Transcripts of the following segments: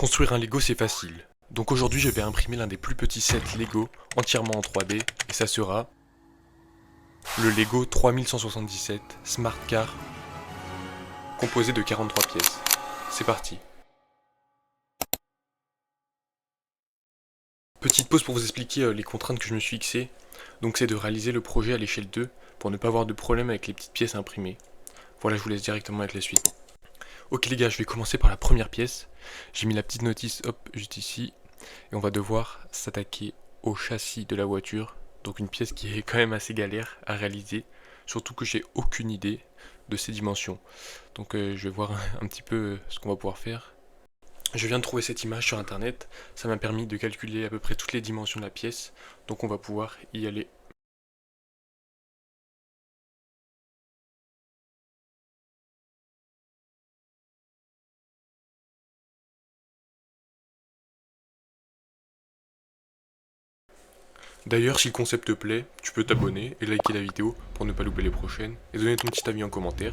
Construire un Lego c'est facile. Donc aujourd'hui je vais imprimer l'un des plus petits sets Lego entièrement en 3D et ça sera le Lego 3177 Smart Car composé de 43 pièces. C'est parti. Petite pause pour vous expliquer les contraintes que je me suis fixées. Donc c'est de réaliser le projet à l'échelle 2 pour ne pas avoir de problème avec les petites pièces imprimées. Voilà, je vous laisse directement avec la suite. Ok les gars, je vais commencer par la première pièce. J'ai mis la petite notice, hop, juste ici. Et on va devoir s'attaquer au châssis de la voiture. Donc une pièce qui est quand même assez galère à réaliser. Surtout que j'ai aucune idée de ses dimensions. Donc je vais voir un petit peu ce qu'on va pouvoir faire. Je viens de trouver cette image sur internet. Ça m'a permis de calculer à peu près toutes les dimensions de la pièce. Donc on va pouvoir y aller. D'ailleurs, si le concept te plaît, tu peux t'abonner et liker la vidéo pour ne pas louper les prochaines et donner ton petit avis en commentaire.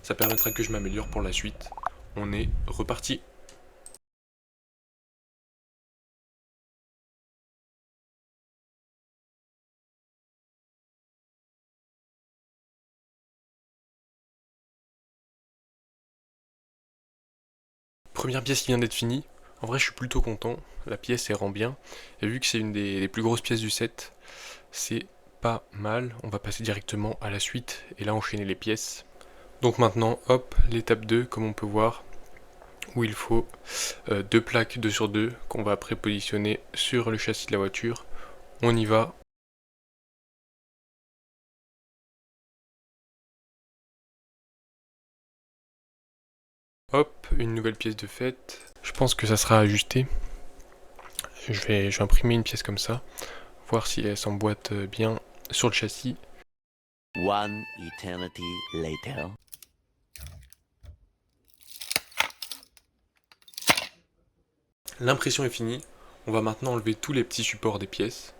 Ça permettra que je m'améliore pour la suite. On est reparti. Première pièce qui vient d'être finie. En vrai, je suis plutôt content. La pièce, elle rend bien. Et vu que c'est une des plus grosses pièces du set, c'est pas mal. On va passer directement à la suite et là enchaîner les pièces. Donc maintenant, hop, l'étape 2, comme on peut voir, où il faut deux plaques 2 sur 2 qu'on va après positionner sur le châssis de la voiture. On y va. Hop, une nouvelle pièce de faite. Je pense que ça sera ajusté. Je vais imprimer une pièce comme ça, voir si elle s'emboîte bien sur le châssis. One eternity later. L'impression est finie. On va maintenant enlever tous les petits supports des pièces.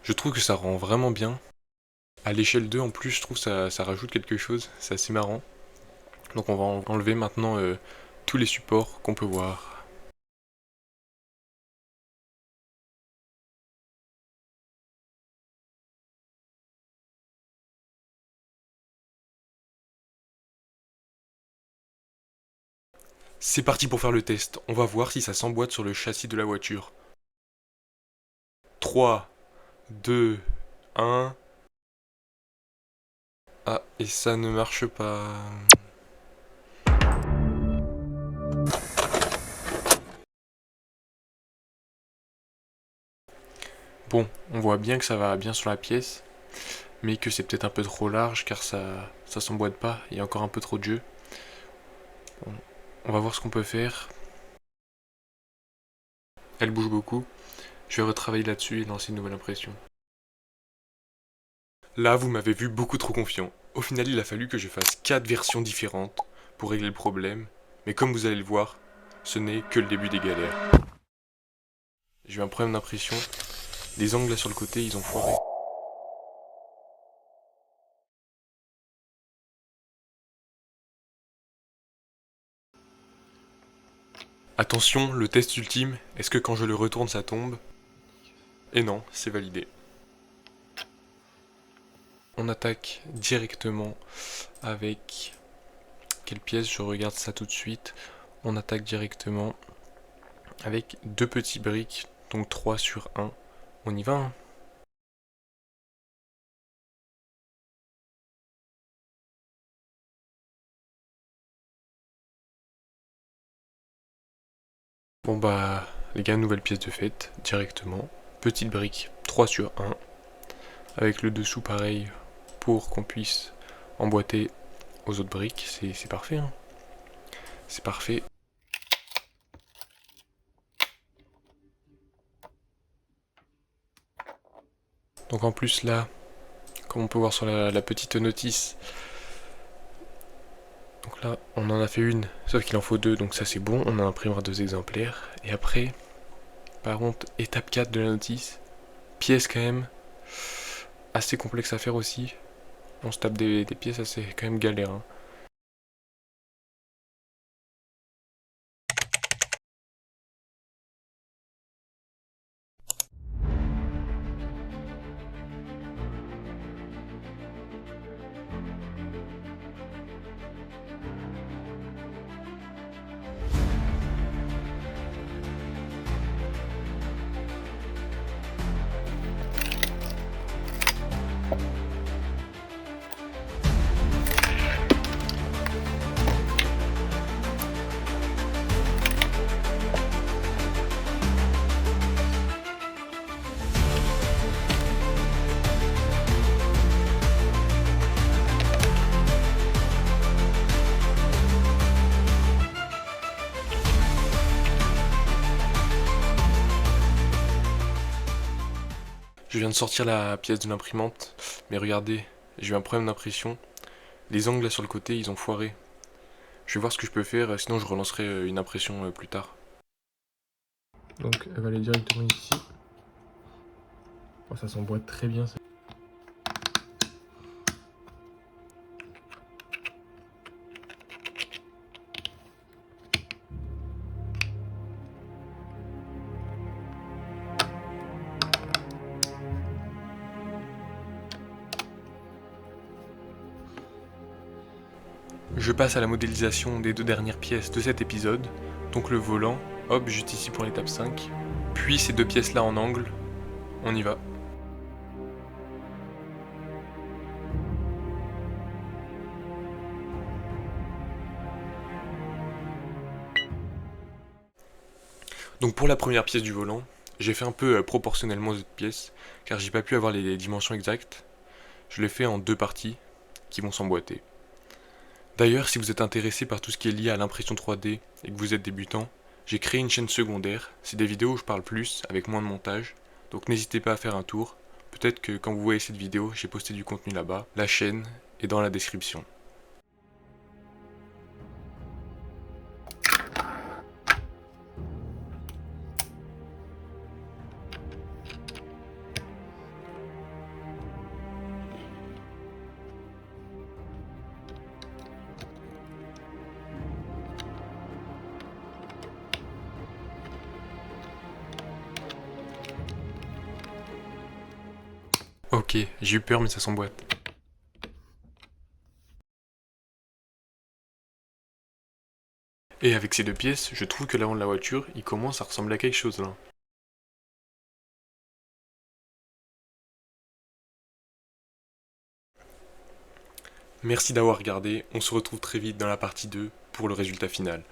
Je trouve que ça rend vraiment bien. À l'échelle 2 en plus, je trouve que ça rajoute quelque chose. C'est assez marrant. Donc on va enlever maintenant tous les supports qu'on peut voir. C'est parti pour faire le test. On va voir si ça s'emboîte sur le châssis de la voiture. 3, 2, 1. Ah, et ça ne marche pas. Bon, on voit bien que ça va bien sur la pièce, mais que c'est peut-être un peu trop large car ça s'emboîte pas, il y a encore un peu trop de jeu. Bon, on va voir ce qu'on peut faire. Elle bouge beaucoup. Je vais retravailler là-dessus et lancer une nouvelle impression. Là, vous m'avez vu beaucoup trop confiant. Au final, il a fallu que je fasse 4 versions différentes pour régler le problème, mais comme vous allez le voir, ce n'est que le début des galères. J'ai eu un problème d'impression. Les angles là sur le côté, ils ont foiré. Attention, le test ultime, est-ce que quand je le retourne ça tombe? Et non, c'est validé. On attaque directement avec... Quelle pièce? Je regarde ça tout de suite. On attaque directement avec deux petits briques, donc 3 sur 1. On y va hein. Bon bah, les gars, nouvelle pièce de fête, directement. Petite brique, 3 sur 1. Avec le dessous pareil, pour qu'on puisse emboîter aux autres briques. C'est parfait hein. C'est parfait. Donc en plus là, comme on peut voir sur la petite notice, donc là on en a fait une, sauf qu'il en faut deux, donc ça c'est bon, on en imprimera 2 exemplaires. Et après, par contre, étape 4 de la notice, pièce quand même assez complexe à faire aussi. On se tape des pièces assez quand même galère. Hein. Je viens de sortir la pièce de l'imprimante, mais regardez, j'ai eu un problème d'impression. Les angles là sur le côté, ils ont foiré. Je vais voir ce que je peux faire, sinon je relancerai une impression plus tard. Donc elle va aller directement ici. Oh, ça s'emboîte très bien. Je passe à la modélisation des 2 dernières pièces de cet épisode, donc le volant, hop, juste ici pour l'étape 5, puis ces 2 pièces là en angle, on y va. Donc pour la première pièce du volant, j'ai fait un peu proportionnellement cette pièce, car j'ai pas pu avoir les dimensions exactes. Je l'ai fait en 2 parties, qui vont s'emboîter. D'ailleurs, si vous êtes intéressé par tout ce qui est lié à l'impression 3D et que vous êtes débutant, j'ai créé une chaîne secondaire, c'est des vidéos où je parle plus, avec moins de montage, donc n'hésitez pas à faire un tour. Peut-être que quand vous voyez cette vidéo, j'ai posté du contenu là-bas, la chaîne est dans la description. Ok, j'ai eu peur mais ça s'emboîte. Et avec ces 2 pièces, je trouve que l'avant de la voiture, il commence à ressembler à quelque chose là. Merci d'avoir regardé, on se retrouve très vite dans la partie 2 pour le résultat final.